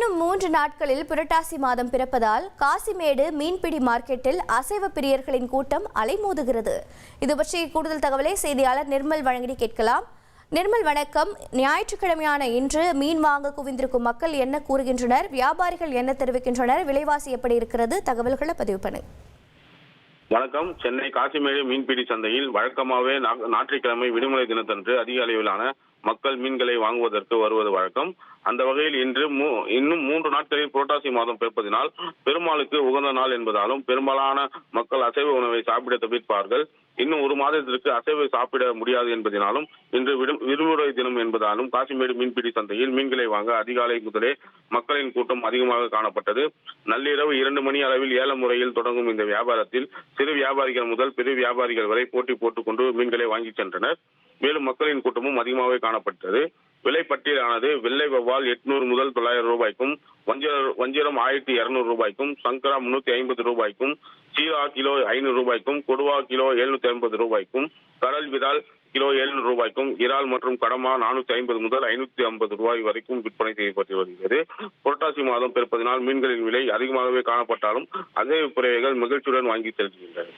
இன்னும் 3 நாட்களில் புரட்டாசி மாதம் பிறப்பதால் காசிமேடு மீன்பிடி மார்க்கெட்டில் அசைவ பிரியர்களின் கூட்டம் அலைமோதுகிறது. இது பற்றி கூடுதல் தகவலை செய்தியாளர் நிர்மல் வழங்கி கேட்கலாம். நிர்மல் வணக்கம். ஞாயிற்றுக்கிழமையான இன்று மீன் வாங்க குவிந்திருக்கும் மக்கள் என்ன கூறுகின்றனர்? வியாபாரிகள் என்ன தெரிவிக்கின்றனர்? விலைவாசி எப்படி இருக்கிறது? தகவல்களை பதிவு பண்ணு. வணக்கம். சென்னை காசிமேடு மீன்பிடி சந்தையில் வழக்கமாகவே ஞாயிற்றுக்கிழமை விடுமுறை தினத்தன்று அதிக அளவிலான மக்கள் மீன்களை வாங்குவதற்கு வருவது வழக்கம். அந்த வகையில் இன்று இன்னும் 3 நாட்களில் புரட்டாசி மாதம் பிறப்பதினால் பெருமாளுக்கு உகந்த நாள் என்பதாலும் பெரும்பாலான மக்கள் அசைவ உணவை சாப்பிட தவிர்ப்பார்கள். இன்னும் 1 மாதத்திற்கு அசைவை சாப்பிட முடியாது என்பதனாலும் இன்று விடுமுறை தினம் என்பதாலும் காசிமேடு மீன்பிடி சந்தையில் மீன்களை வாங்க அதிகாலை முதலே மக்களின் கூட்டம் அதிகமாக காணப்பட்டது. நள்ளிரவு 2 மணி அளவில் ஏல முறையில் தொடங்கும் இந்த வியாபாரத்தில் சிறு வியாபாரிகள் முதல் பெரிய வியாபாரிகள் வரை போட்டி போட்டுக்கொண்டு மீன்களை வாங்கி சென்றனர். மேலும் மக்களின் கூட்டமும் அதிகமாகவே காணப்பட்டது. விலை பட்டியலானது வெள்ளை வவ்வால் 800 முதல் 900 ரூபாய்க்கும், வஞ்சிரம் 1200 ரூபாய்க்கும், சங்கரா 350 ரூபாய்க்கும், சீரா கிலோ 500 ரூபாய்க்கும், கொடுவா கிலோ 750 ரூபாய்க்கும், கடல் விரால் கிலோ 700 ரூபாய்க்கும், இறால் மற்றும் கடமா 450 முதல் 550 ரூபாய் வரைக்கும் விற்பனை செய்யப்பட்டு வருகிறது. புரட்டாசி மாதம் பிறப்பதனால் மீன்களின் விலை அதிகமாகவே காணப்பட்டாலும் அசைவ பிறவைகள் மகிழ்ச்சியுடன் வாங்கி செல்கின்றனர்.